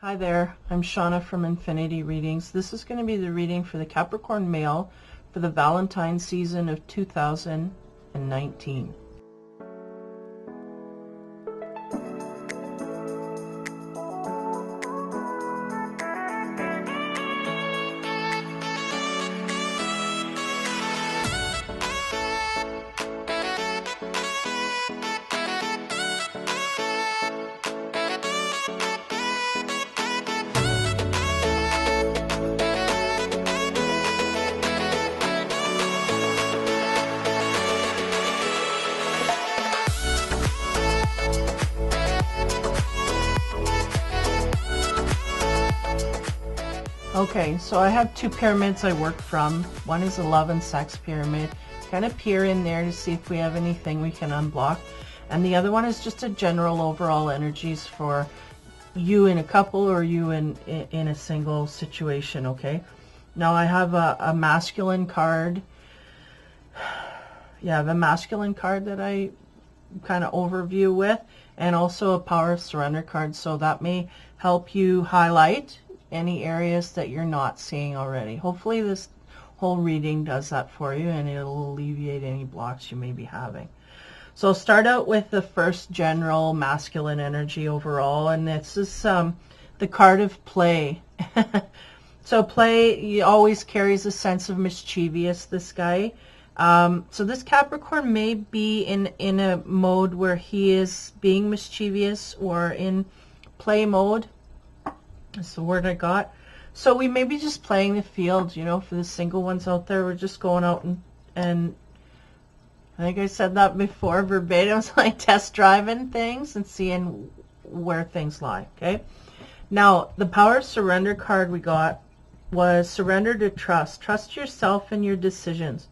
Hi there, I'm Shauna from Infinity Readings. This is going to be the reading for the Capricorn male for the Valentines season of 2019. Okay, so I have two pyramids I work from. One is a love and sex pyramid. Kind of peer in there to see if we have anything we can unblock. And the other one is just a general overall energies for you in a couple or you in a single situation, okay? Now I have a masculine card. Yeah, I have a masculine card that I kind of overview with, and also a power of surrender card. So that may help you highlight any areas that you're not seeing already. Hopefully this whole reading does that for you, and it'll alleviate any blocks you may be having. So I'll start out with the first general masculine energy overall, and this is the card of play. So play always carries a sense of mischievous, this guy. So this Capricorn may be in a mode where he is being mischievous or in play mode. That's the word I got. So we may be just playing the field, you know, for the single ones out there. We're just going out and I think I said that before verbatim. It's like test driving things and seeing where things lie, okay? Now, the power of surrender card we got was surrender to trust. Trust yourself and your decisions.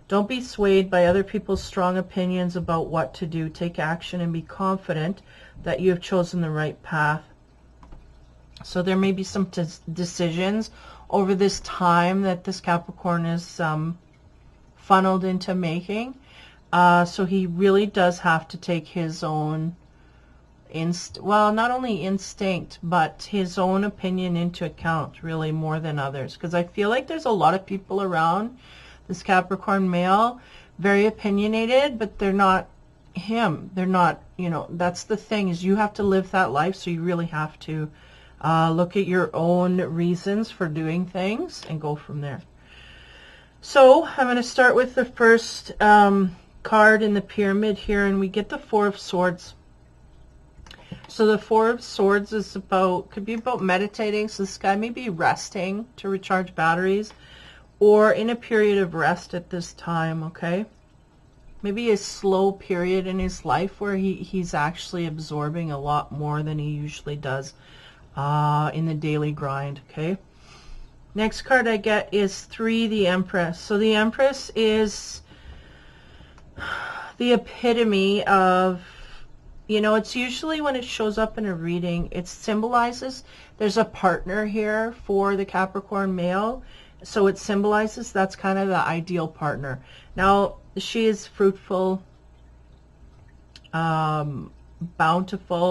Don't be swayed by other people's strong opinions about what to do. Take action and be confident that you have chosen the right path. So there may be some decisions over this time that this Capricorn is funneled into making. So he really does have to take his own not only instinct, but his own opinion into account, really, more than others. Because I feel like there's a lot of people around this Capricorn male, very opinionated, but they're not him. They're not, you know, that's the thing, is you have to live that life, so you really have to look at your own reasons for doing things and go from there. So I'm going to start with the first card in the pyramid here, and we get the Four of Swords. So the Four of Swords is could be about meditating. So this guy may be resting to recharge batteries or in a period of rest at this time, okay? Maybe a slow period in his life where he's actually absorbing a lot more than he usually does in the daily grind, okay? Next card I get is 3, the Empress. So the Empress is the epitome of, you know, it's usually when it shows up in a reading, it symbolizes there's a partner here for the Capricorn male. So it symbolizes that's kind of the ideal partner. Now, she is fruitful, bountiful,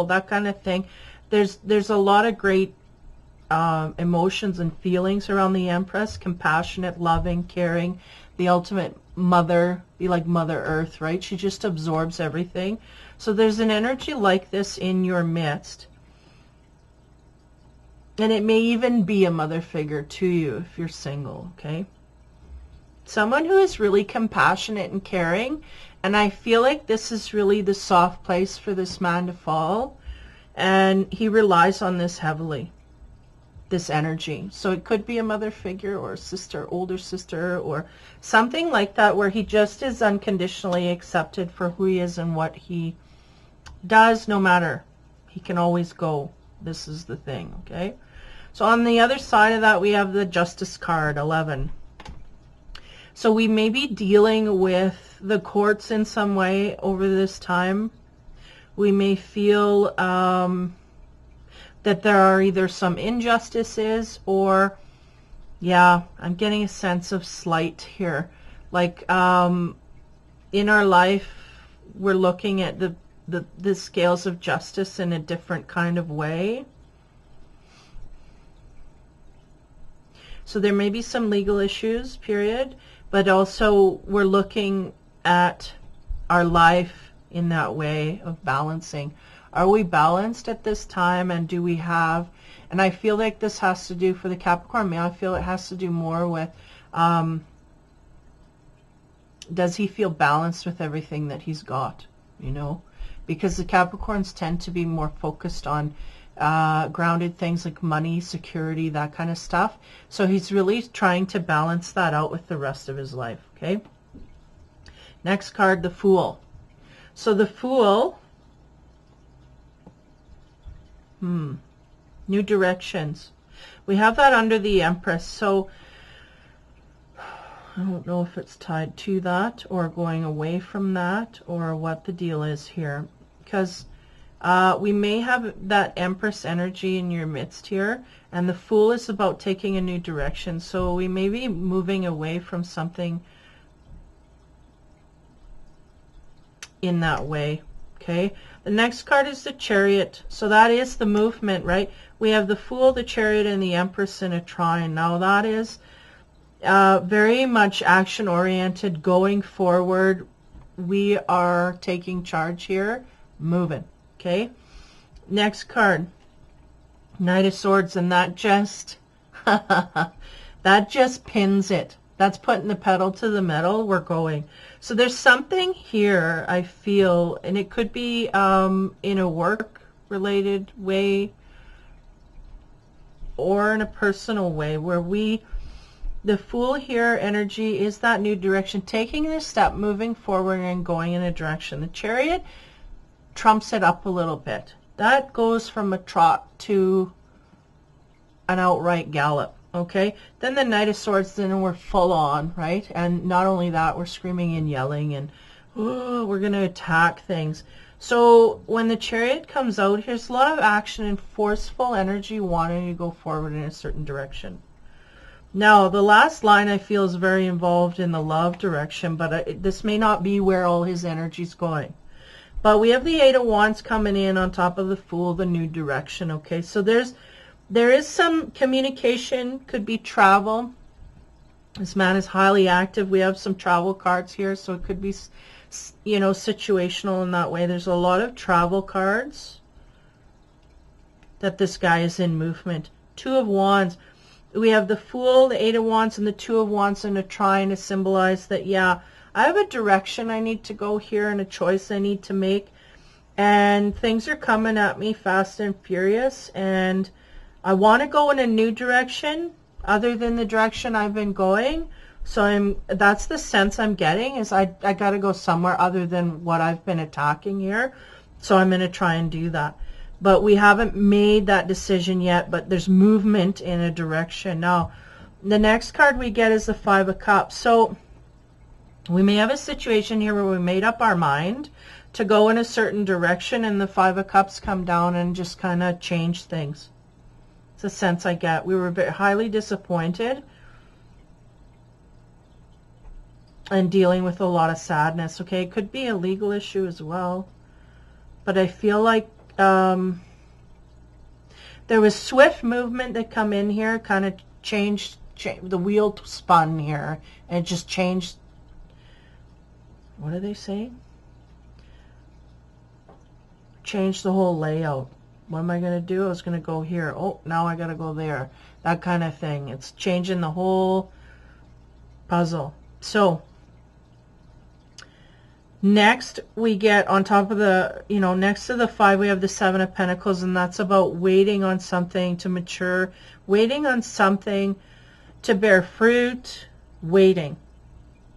that kind of thing. There's a lot of great emotions and feelings around the Empress. Compassionate, loving, caring, the ultimate mother, be like Mother Earth, right? She just absorbs everything. So there's an energy like this in your midst. And it may even be a mother figure to you if you're single, okay? Someone who is really compassionate and caring. And I feel like this is really the soft place for this man to fall. And he relies on this heavily, this energy. So it could be a mother figure or a sister, older sister, or something like that, where he just is unconditionally accepted for who he is and what he does, no matter. He can always go. This is the thing, okay? So on the other side of that, we have the Justice card, 11. So we may be dealing with the courts in some way over this time. We may feel that there are either some injustices or, yeah, I'm getting a sense of slight here. Like in our life, we're looking at the scales of justice in a different kind of way. So there may be some legal issues, period, but also we're looking at our life in that way of balancing. Are we balanced at this time, and do we have, and I feel like this has to do, for the Capricorn male, I feel it has to do more with, does he feel balanced with everything that he's got, you know? Because the Capricorns tend to be more focused on grounded things like money, security, that kind of stuff. So he's really trying to balance that out with the rest of his life, okay? Next card, the Fool. So the Fool, new directions. We have that under the Empress. So I don't know if it's tied to that or going away from that or what the deal is here, because we may have that Empress energy in your midst here, and the Fool is about taking a new direction. So we may be moving away from something in that way, okay? The next card is the Chariot. So that is the movement, right? We have the Fool, the Chariot, and the Empress in a trine. Now that is very much action-oriented, going forward. We are taking charge here, moving, okay? Next card, Knight of Swords, and that just that just pins it. That's putting the pedal to the metal. We're going. So there's something here, I feel, and it could be in a work-related way or in a personal way, where the Fool here energy is that new direction, taking this step, moving forward and going in a direction. The Chariot trumps it up a little bit. That goes from a trot to an outright gallop, okay? Then the Knight of Swords, then we're full on, right? And not only that, we're screaming and yelling, and we're going to attack things. So when the Chariot comes out, here's a lot of action and forceful energy wanting to go forward in a certain direction. Now, the last line I feel is very involved in the love direction, but this may not be where all his energy's going. But we have the Eight of Wands coming in on top of the Fool, the new direction, okay? So there is some communication, could be travel. This man is highly active. We have some travel cards here, so it could be, you know, situational in that way. There's a lot of travel cards that this guy is in movement. Two of Wands. We have the Fool, the Eight of Wands, and the Two of Wands in a trine to symbolize that, yeah, I have a direction I need to go here and a choice I need to make. And things are coming at me fast and furious. And I want to go in a new direction other than the direction I've been going. So that's the sense I'm getting, is I got to go somewhere other than what I've been attacking here. So I'm going to try and do that. But we haven't made that decision yet, but there's movement in a direction. Now, the next card we get is the Five of Cups. So we may have a situation here where we made up our mind to go in a certain direction, and the Five of Cups come down and just kind of change things. It's a sense I get. We were very highly disappointed and dealing with a lot of sadness. Okay, it could be a legal issue as well, but I feel like there was swift movement that come in here, kind of changed the wheel spun here, and it just changed. What do they say? Change the whole layout. What am I going to do? I was going to go here. Oh, now I got to go there. That kind of thing. It's changing the whole puzzle. So next we get on top of the, next to the Five, we have the Seven of Pentacles, and that's about waiting on something to mature, waiting on something to bear fruit, waiting.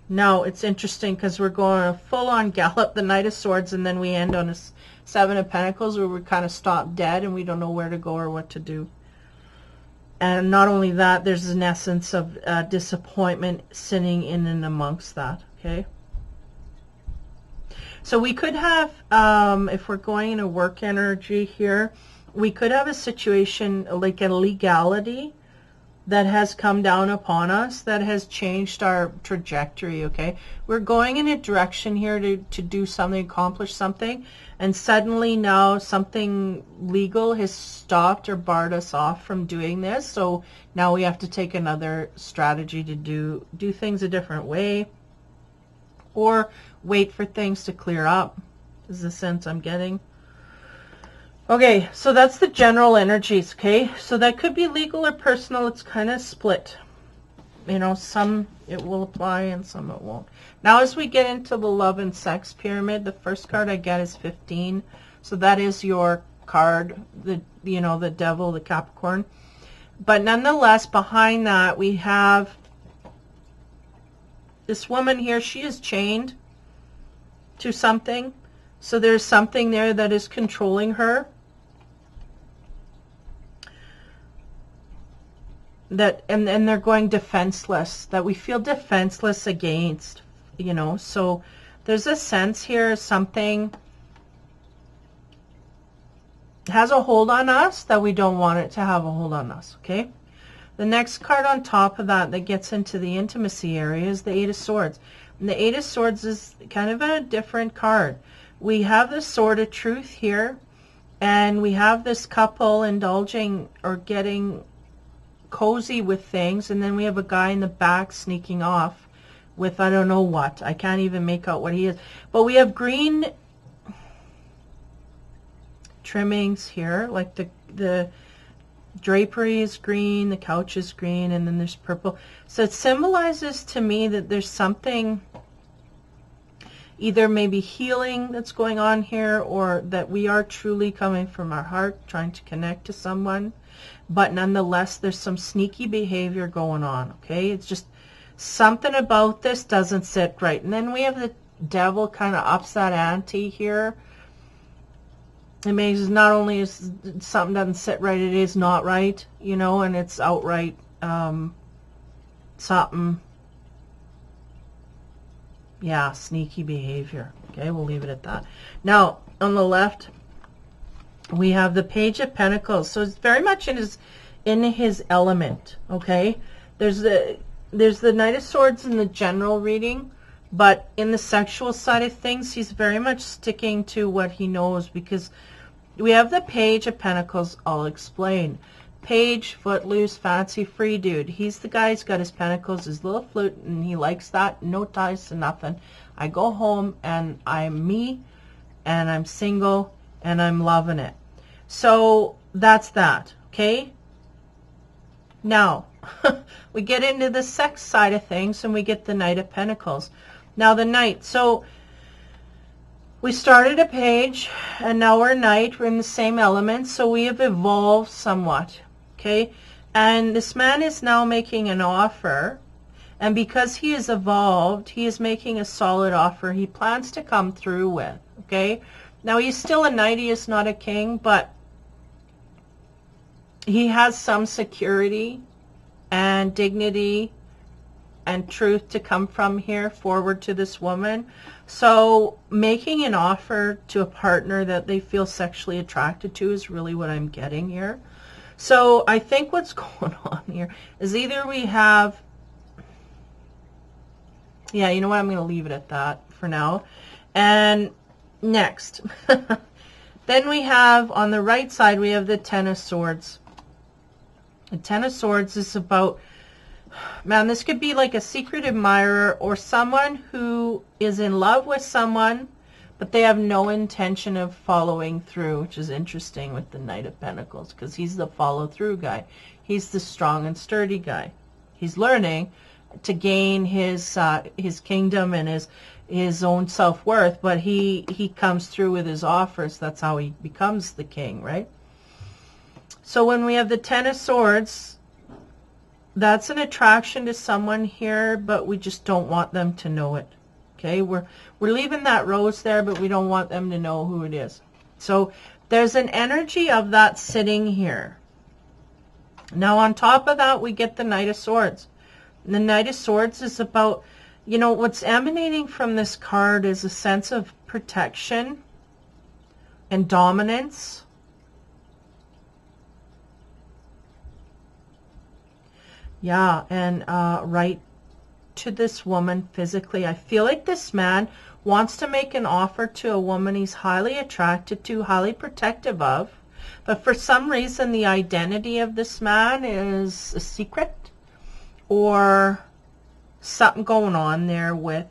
Now, it's interesting because we're going a full-on gallop, the Knight of Swords, and then we end on a Seven of Pentacles where we kind of stop dead and we don't know where to go or what to do. And not only that, there's an essence of disappointment sitting in and amongst that, okay? So we could have, if we're going in a work energy here, we could have a situation like a legality that has come down upon us that has changed our trajectory, okay? We're going in a direction here to do something, accomplish something, and suddenly now something legal has stopped or barred us off from doing this. So now we have to take another strategy to do things a different way, or wait for things to clear up, is the sense I'm getting. Okay, so that's the general energies, okay? So that could be legal or personal. It's kind of split. You know, some it will apply and some it won't. Now, as we get into the love and sex pyramid, the first card I get is 15. So that is your card, the devil, the Capricorn. But nonetheless, behind that, we have this woman here. She is chained to something. So there's something there that is controlling her. And they're going defenseless, that we feel defenseless against, so there's a sense here something has a hold on us that we don't want it to have a hold on us, okay? The next card on top of that gets into the intimacy area is the Eight of Swords. And the Eight of Swords is kind of a different card. We have the Sword of Truth here, and we have this couple indulging or getting cozy with things, and then we have a guy in the back sneaking off with I don't know what. I can't even make out what he is. But we have green trimmings here, like the drapery is green, the couch is green, and then there's purple. So it symbolizes to me that there's something either maybe healing that's going on here, or that we are truly coming from our heart, trying to connect to someone. But nonetheless, there's some sneaky behavior going on, okay? It's just something about this doesn't sit right. And then we have the devil kind of ups that ante here. It means not only is something doesn't sit right, it is not right, and it's outright something, yeah, sneaky behavior. Okay, we'll leave it at that. Now, on the left, we have the Page of Pentacles. So it's very much in his element, okay? There's the Knight of Swords in the general reading, but in the sexual side of things, he's very much sticking to what he knows, because we have the Page of Pentacles. I'll explain. Page, footloose, fancy free dude. He's the guy who's got his pentacles, his little flute, and he likes that. No ties to nothing. I go home and I'm me, and I'm single, and I'm loving it. So that's that, okay? Now, we get into the sex side of things, and we get the Knight of Pentacles. Now the Knight, so we started a page, and now we're Knight. We're in the same element, so we have evolved somewhat, okay? And this man is now making an offer, and because he is evolved, he is making a solid offer he plans to come through with, okay? Now, he's still a knight. He is not a king, but he has some security and dignity and truth to come from here forward to this woman. So making an offer to a partner that they feel sexually attracted to is really what I'm getting here. So I think what's going on here is either we have, yeah, you know what? I'm going to leave it at that for now. And next, then we have on the right side, we have the Ten of Swords. The Ten of Swords is about, man, this could be like a secret admirer or someone who is in love with someone, but they have no intention of following through, which is interesting with the Knight of Pentacles, because he's the follow through guy. He's the strong and sturdy guy. He's learning to gain his kingdom and his own self-worth, but he comes through with his offers. That's how he becomes the king, right? So when we have the Ten of Swords, that's an attraction to someone here, but we just don't want them to know it. Okay, we're leaving that rose there, but we don't want them to know who it is. So there's an energy of that sitting here. Now on top of that, we get the Knight of Swords. And the Knight of Swords is about, you know, what's emanating from this card is a sense of protection and dominance. Yeah, and right to this woman physically. I feel like this man wants to make an offer to a woman he's highly attracted to, highly protective of, but for some reason the identity of this man is a secret, or something going on there with,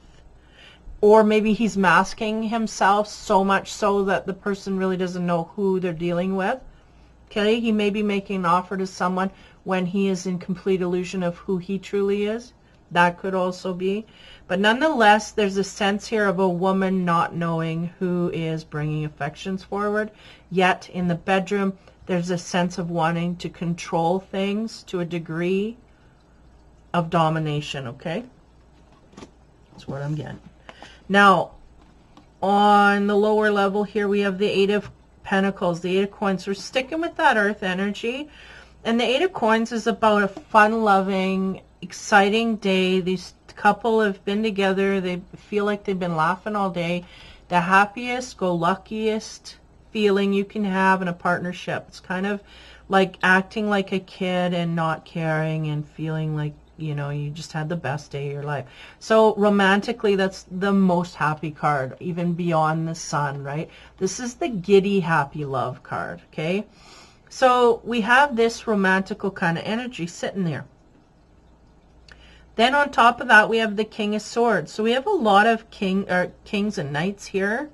or maybe he's masking himself so much so that the person really doesn't know who they're dealing with. Okay, he may be making an offer to someone when he is in complete illusion of who he truly is. That could also be. But nonetheless, there's a sense here of a woman not knowing who is bringing affections forward. Yet in the bedroom, there's a sense of wanting to control things to a degree of domination, okay? That's what I'm getting. Now, on the lower level here, we have the Eight of Pentacles, the Eight of Coins. We're sticking with that earth energy. And the Eight of Coins is about a fun-loving, exciting day. These couple have been together. They feel like they've been laughing all day. The happiest, luckiest feeling you can have in a partnership. It's kind of like acting like a kid and not caring and feeling like, you know, you just had the best day of your life. So romantically, that's the most happy card, even beyond the sun, right? This is the giddy, happy love card, okay? So we have this romantical kind of energy sitting there. Then on top of that, we have the King of Swords. So we have a lot of kings and knights here.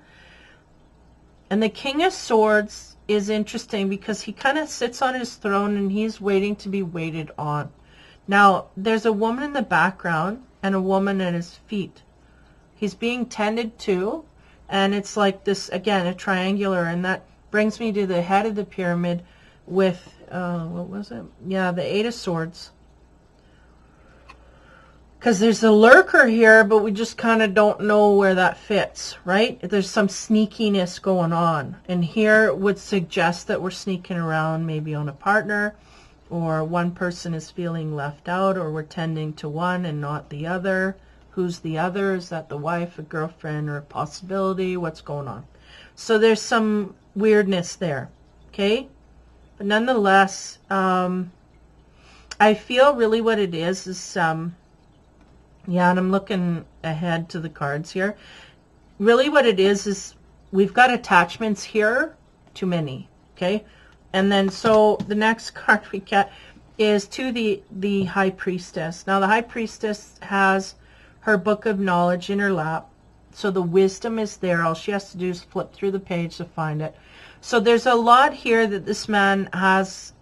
And the King of Swords is interesting because he kind of sits on his throne and he's waiting to be waited on. Now, there's a woman in the background and a woman at his feet. He's being tended to, and it's like this, again, a triangular, and that brings me to the head of the pyramid with, what was it? Yeah, the Eight of Swords. Because there's a lurker here, but we just kind of don't know where that fits, right? There's some sneakiness going on. And here would suggest that we're sneaking around maybe on a partner, or one person is feeling left out, or we're tending to one and not the other. Who's the other? Is that the wife, a girlfriend, or a possibility? What's going on? So there's some weirdness there, okay? But nonetheless, I feel really what it is, yeah, and I'm looking ahead to the cards here. Really what it is we've got attachments here, too many, okay? And then so the next card we get is to the High Priestess. Now the High Priestess has her book of knowledge in her lap. So the wisdom is there. All she has to do is flip through the page to find it. So there's a lot here that this man has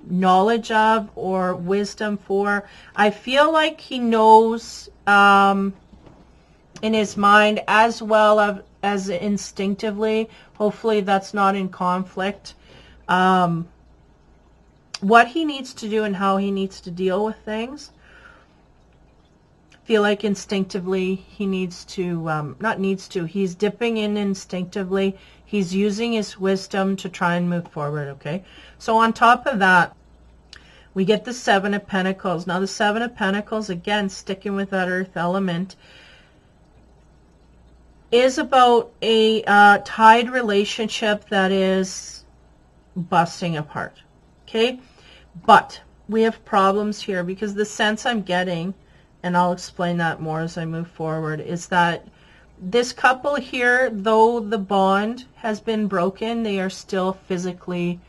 knowledge of or wisdom for. I feel like he knows in his mind as well as instinctively. Hopefully that's not in conflict. What he needs to do and how he needs to deal with things. Feel like instinctively he needs to, he's dipping in instinctively. He's using his wisdom to try and move forward, okay? So on top of that, we get the Seven of Pentacles. Now the Seven of Pentacles, again, sticking with that earth element, is about a tied relationship that is busting apart, okay? But we have problems here because the sense I'm getting, and I'll explain that more as I move forward, is that this couple here, though the bond has been broken, they are still physically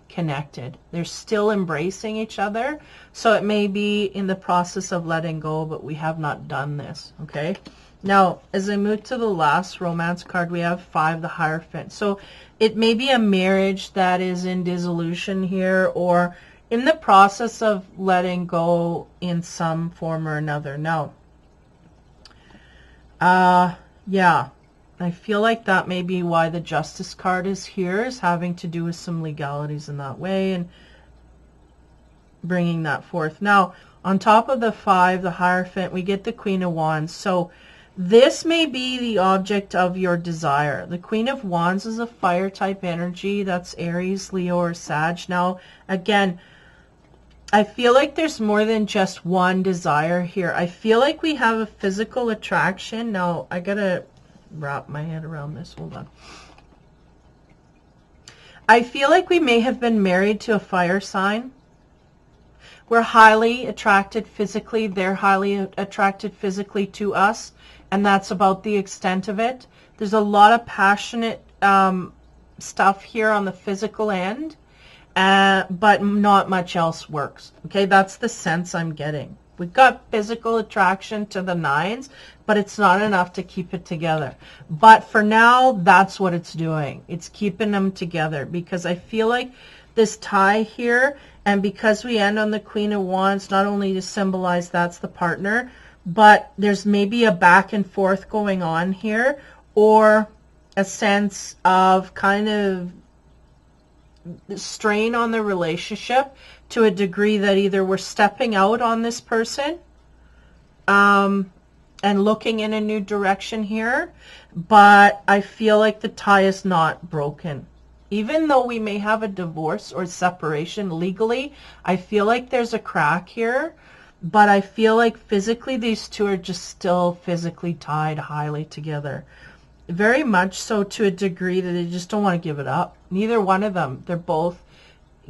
connected. They're still embracing each other. So it may be in the process of letting go, but we have not done this, okay? Now, as I move to the last romance card, we have 5, the Hierophant. So it may be a marriage that is in dissolution here, or in the process of letting go in some form or another. Now, yeah, I feel like that may be why the Justice card is here, is having to do with some legalities in that way and bringing that forth. Now, on top of the 5, the Hierophant, we get the Queen of Wands. So this may be the object of your desire. The Queen of Wands is a fire type energy. That's Aries, Leo, or Sag. Now, again, I feel like there's more than just one desire here. I feel like we have a physical attraction. Now, I gotta wrap my head around this. Hold on. I feel like we may have been married to a fire sign. We're highly attracted physically. They're highly attracted physically to us, and that's about the extent of it. There's a lot of passionate stuff here on the physical end, but not much else works. Okay, that's the sense I'm getting. We've got physical attraction to the nines, but it's not enough to keep it together. But for now, that's what it's doing. It's keeping them together, because I feel like this tie here, and because we end on the Queen of Wands, not only to symbolize that's the partner, but there's maybe a back and forth going on here, or a sense of kind of strain on the relationship to a degree that either we're stepping out on this person and looking in a new direction here, but I feel like the tie is not broken. Even though we may have a divorce or separation legally, I feel like there's a crack here, but I feel like physically these two are just still physically tied highly together. Very much so, to a degree that they just don't want to give it up. Neither one of them. They're both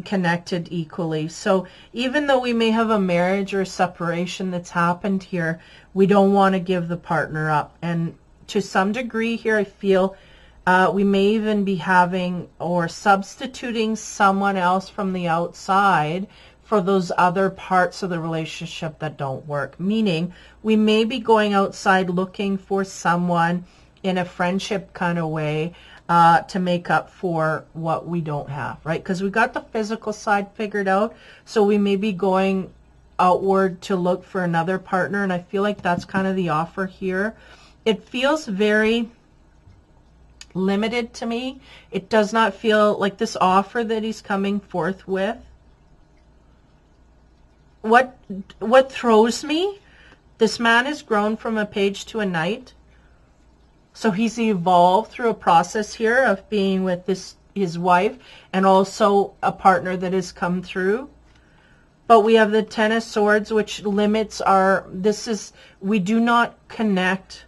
connected equally. So even though we may have a marriage or a separation that's happened here, we don't want to give the partner up. And to some degree here, I feel we may even be having or substituting someone else from the outside for those other parts of the relationship that don't work. Meaning we may be going outside looking for someone in a friendship kind of way to make up for what we don't have, right? Because we got the physical side figured out, so we may be going outward to look for another partner, and I feel like that's kind of the offer here. It feels very limited to me. It does not feel like this offer that he's coming forth with. What throws me, this man has grown from a page to a knight. So he's evolved through a process here of being with his wife and also a partner that has come through. But we have the Ten of Swords, which limits we do not connect,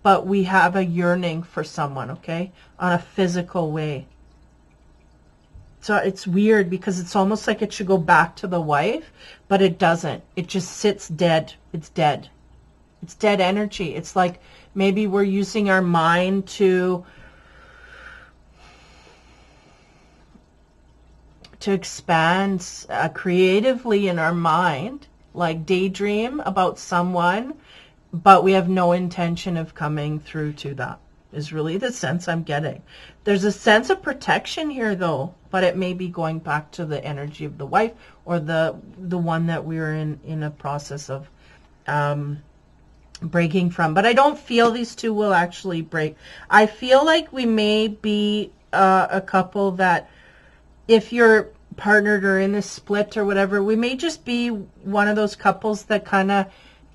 but we have a yearning for someone, okay, on a physical way. So it's weird because it's almost like it should go back to the wife, but it doesn't. It just sits dead. It's dead. It's dead energy. It's like maybe we're using our mind to expand creatively in our mind, like daydream about someone, but we have no intention of coming through to that, is really the sense I'm getting. There's a sense of protection here, though, but it may be going back to the energy of the wife or the one that we're in a process of breaking from. But I don't feel these two will actually break. I feel like we may be a couple that, if you're partnered or in this split or whatever, we may just be one of those couples that kind of,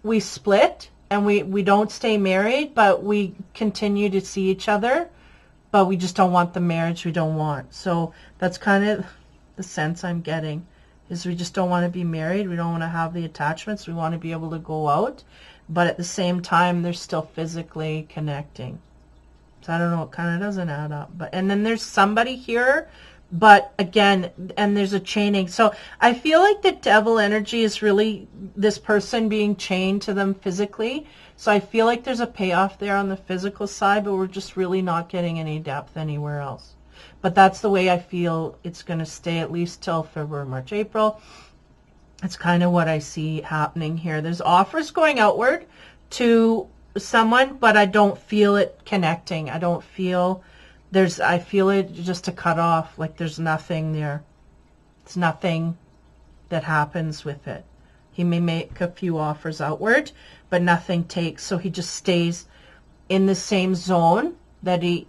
we split and we don't stay married, but we continue to see each other, but we just don't want the marriage we don't want. So that's kind of the sense I'm getting, is we just don't want to be married. We don't want to have the attachments. We want to be able to go out, but at the same time, they're still physically connecting. So I don't know, it kind of doesn't add up. But and then there's somebody here, but again, and there's a chaining. So I feel like the devil energy is really this person being chained to them physically. So I feel like there's a payoff there on the physical side, but we're just really not getting any depth anywhere else. But that's the way I feel it's going to stay, at least till February, March, April. It's kind of what I see happening here. There's offers going outward to someone, but I don't feel it connecting. I don't feel I feel it just a cut off, like there's nothing there. It's nothing that happens with it. He may make a few offers outward, but nothing takes. So he just stays in the same zone that he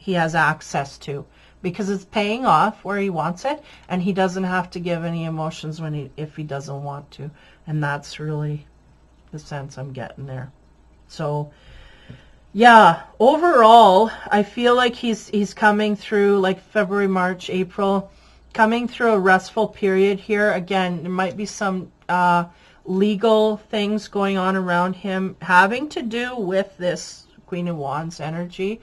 has access to, because it's paying off where he wants it, and he doesn't have to give any emotions if he doesn't want to. And that's really the sense I'm getting there. So yeah, overall, I feel like he's coming through, like February, March, April, coming through a restful period here. Again, there might be some legal things going on around him having to do with this Queen of Wands energy.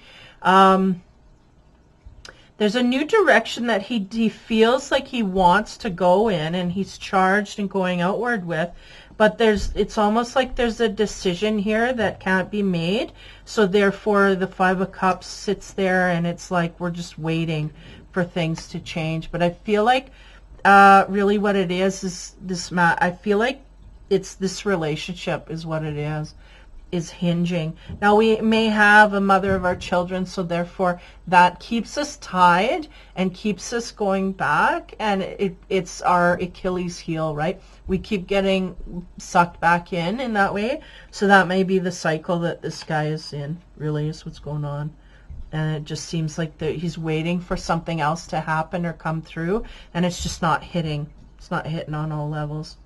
There's a new direction that he feels like he wants to go in, and he's charged and going outward with. But it's almost like there's a decision here that can't be made. So therefore, the Five of Cups sits there, and it's like we're just waiting for things to change. But I feel like really what it is this, I feel like it's this relationship is what it is hinging. Now, we may have a mother of our children, so therefore that keeps us tied and keeps us going back, and it's our Achilles heel, right? We keep getting sucked back in that way. So that may be the cycle that this guy is in, really, is what's going on. And it just seems like he's waiting for something else to happen or come through, and it's just not hitting. It's not hitting on all levels.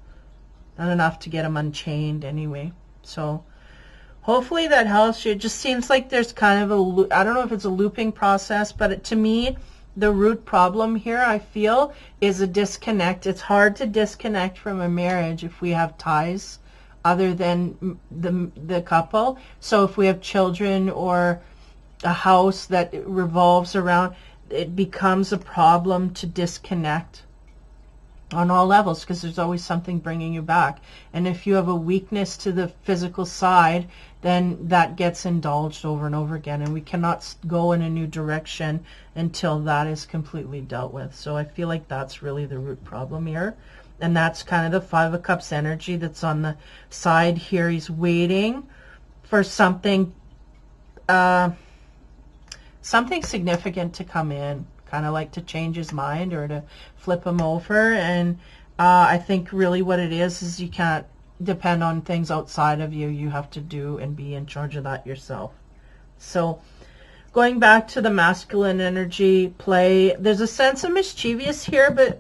Not enough to get him unchained anyway. So hopefully that helps you. It just seems like there's kind of I don't know if it's a looping process, but to me, the root problem here, I feel, is a disconnect. It's hard to disconnect from a marriage if we have ties other than the couple. So if we have children or a house that revolves around, it becomes a problem to disconnect on all levels, because there's always something bringing you back. And if you have a weakness to the physical side, then that gets indulged over and over again, and we cannot go in a new direction until that is completely dealt with. So I feel like that's really the root problem here, and that's kind of the Five of Cups energy that's on the side here. He's waiting for something something significant to come in, kind of like to change his mind or to flip him over. And I think really what it is you can't depend on things outside of you. You have to do and be in charge of that yourself. So going back to the masculine energy play, there's a sense of mischievous here, but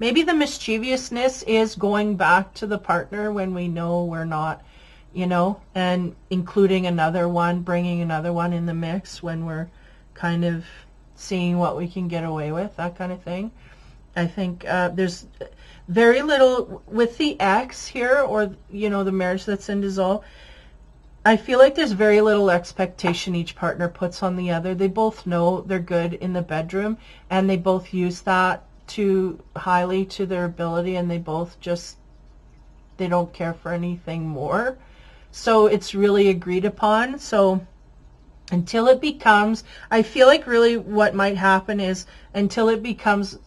maybe the mischievousness is going back to the partner when we know we're not, you know, and including another one, bringing another one in the mix when we're kind of seeing what we can get away with, that kind of thing. I think there's very little with the ex here, or, you know, the marriage that's in dissolve. I feel like there's very little expectation each partner puts on the other. They both know they're good in the bedroom, and they both use that highly to their ability, and they both they don't care for anything more. So it's really agreed upon. So until it becomes, I feel like really what might happen is until it becomes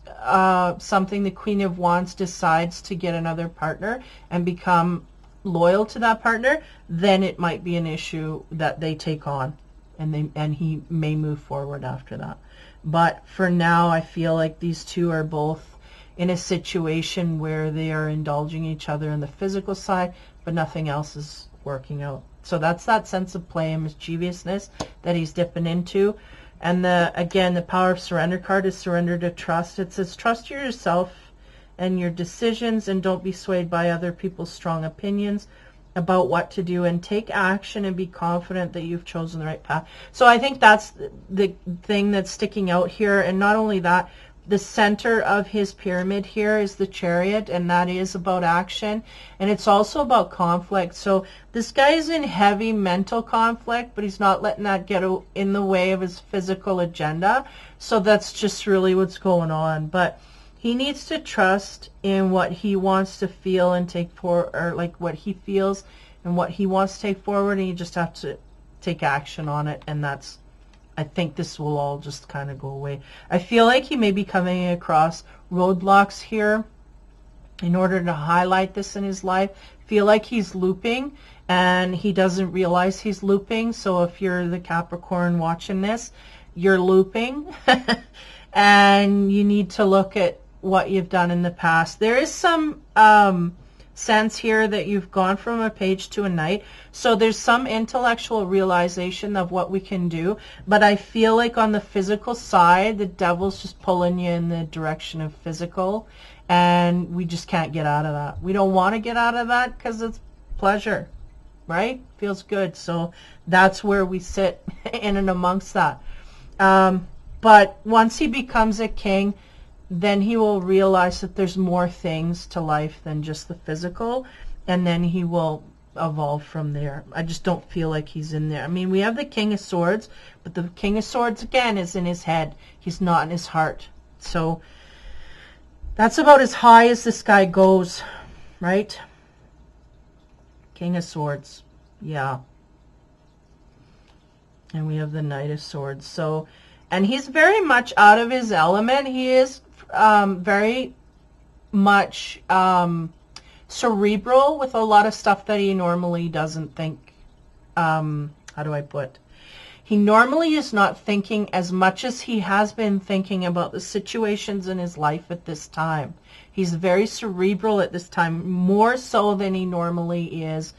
something the Queen of Wands decides to get another partner and become loyal to that partner, then it might be an issue that they take on, and he may move forward after that. But for now, I feel like these two are both in a situation where they are indulging each other in the physical side, but nothing else is working out. So that's that sense of play and mischievousness that he's dipping into. And again, the Power of Surrender card is surrender to trust. It says trust yourself and your decisions, and don't be swayed by other people's strong opinions about what to do, and take action and be confident that you've chosen the right path. So I think that's the thing that's sticking out here. And not only that, the center of his pyramid here is the Chariot, and that is about action, and it's also about conflict. So this guy is in heavy mental conflict, but he's not letting that get in the way of his physical agenda. So that's just really what's going on. But he needs to trust in what he wants to feel and take forward, or like what he feels and what he wants to take forward, and you just have to take action on it. And that's, I think this will all just kind of go away. I feel like he may be coming across roadblocks here in order to highlight this in his life. I feel like he's looping, and he doesn't realize he's looping. So if you're the Capricorn watching this, you're looping, and you need to look at what you've done in the past. There is some sense here that you've gone from a page to a knight. So there's some intellectual realization of what we can do, but I feel like on the physical side, the devil's just pulling you in the direction of physical, and we just can't get out of that. We don't want to get out of that because it's pleasure, right? Feels good. So that's where we sit in and amongst that. But once he becomes a king, then he will realize that there's more things to life than just the physical, and then he will evolve from there. I just don't feel like he's in there. I mean, we have the King of Swords, but the King of Swords, again, is in his head. He's not in his heart. So that's about as high as this guy goes, right? King of Swords. Yeah. And we have the Knight of Swords. So, and he's very much out of his element. He is very much cerebral with a lot of stuff that he normally doesn't think. How do I put? He normally is not thinking as much as he has been thinking about the situations in his life at this time. He's very cerebral at this time, more so than he normally is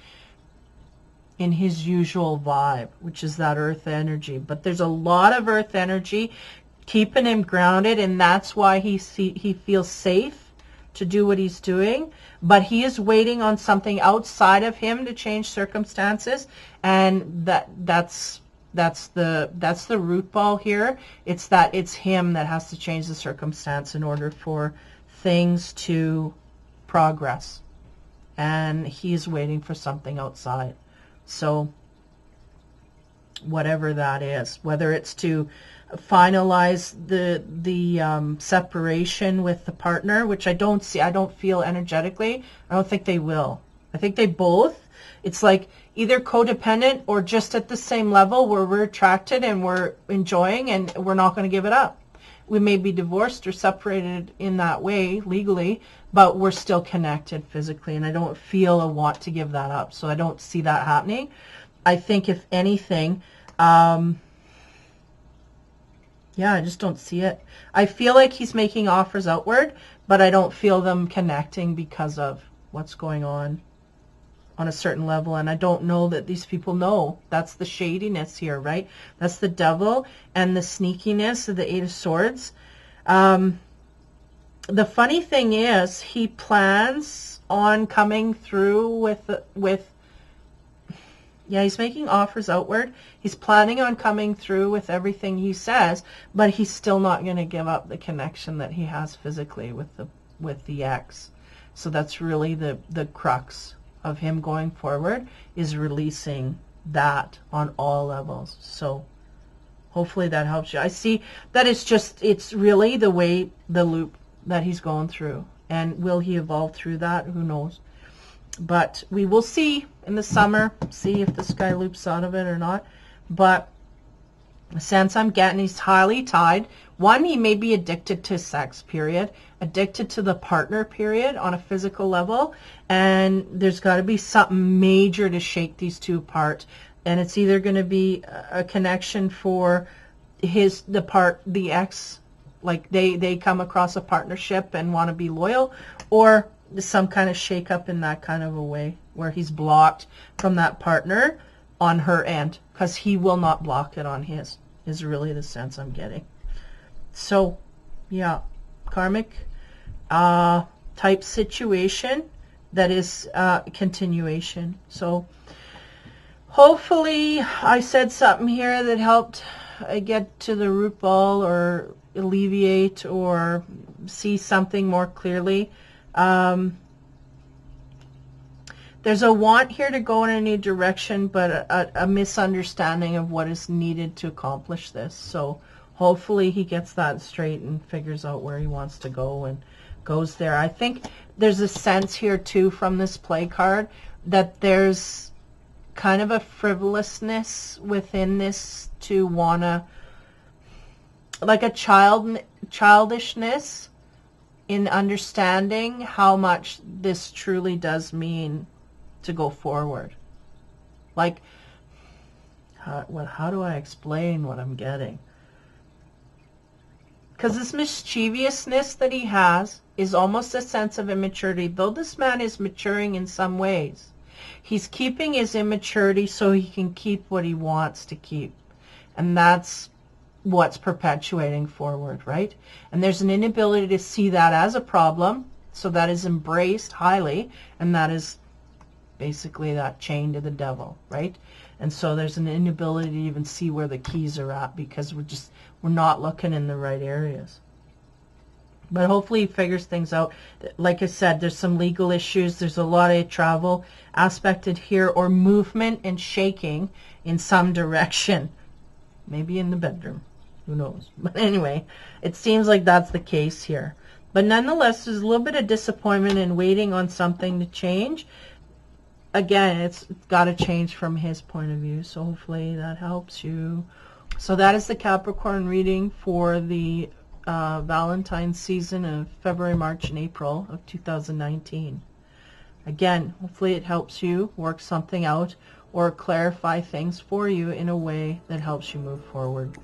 in his usual vibe, which is that earth energy. But there's a lot of earth energy keeping him grounded, and that's why he feels safe to do what he's doing. But he is waiting on something outside of him to change circumstances, and that's the root ball here. It's that it's him that has to change the circumstance in order for things to progress, and he's waiting for something outside. So whatever that is, whether it's to finalize the separation with the partner, which I don't feel energetically. I don't think they will. I think they both, it's like either codependent or just at the same level where we're attracted and we're enjoying and we're not going to give it up. We may be divorced or separated in that way legally, but we're still connected physically, and I don't feel a want to give that up. So I don't see that happening. I think if anything, yeah, I just don't see it. I feel like he's making offers outward, but I don't feel them connecting because of what's going on a certain level. And I don't know that these people know. That's the shadiness here, right? That's the devil and the sneakiness of the Eight of Swords. The funny thing is, he plans on coming through with yeah, he's making offers outward. He's planning on coming through with everything he says, but he's still not going to give up the connection that he has physically with the ex. So that's really the crux of him going forward, is releasing that on all levels. So hopefully that helps you. I see that it's really the way, the loop that he's going through. And will he evolve through that? Who knows? But we will see in the summer, see if this guy loops out of it or not. But the sense I'm getting, he's highly tied. One, he may be addicted to sex, period. Addicted to the partner, period, on a physical level. And there's got to be something major to shake these two apart. And it's either going to be a connection for the ex, like they come across a partnership and want to be loyal, or some kind of shake up in that kind of a way where he's blocked from that partner on her end, because he will not block it on his, is really the sense I'm getting. So yeah, karmic type situation that is continuation. So hopefully I said something here that helped get to the root ball or alleviate or see something more clearly. There's a want here to go in a new direction, but a misunderstanding of what is needed to accomplish this. So hopefully he gets that straight and figures out where he wants to go and goes there. I think there's a sense here too from this play card that there's kind of a frivolousness within this to wanna, like a childishness in understanding how much this truly does mean to go forward. Like, how do I explain what I'm getting? Because this mischievousness that he has is almost a sense of immaturity. Though this man is maturing in some ways, he's keeping his immaturity so he can keep what he wants to keep. And that's what's perpetuating forward, right? And there's an inability to see that as a problem, so that is embraced highly, and that is basically that chain to the devil, right? And so there's an inability to even see where the keys are at, because we're not looking in the right areas. But hopefully he figures things out. Like I said, there's some legal issues. There's a lot of travel aspected here, or movement and shaking in some direction. Maybe in the bedroom. Who knows? But anyway, it seems like that's the case here. But nonetheless, there's a little bit of disappointment in waiting on something to change. Again, it's got to change from his point of view. So hopefully that helps you. So that is the Capricorn reading for the Valentine's season of February, March, and April of 2019. Again, hopefully it helps you work something out or clarify things for you in a way that helps you move forward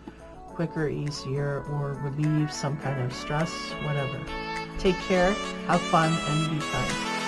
quicker, easier, or relieve some kind of stress, whatever. Take care, have fun, and be kind.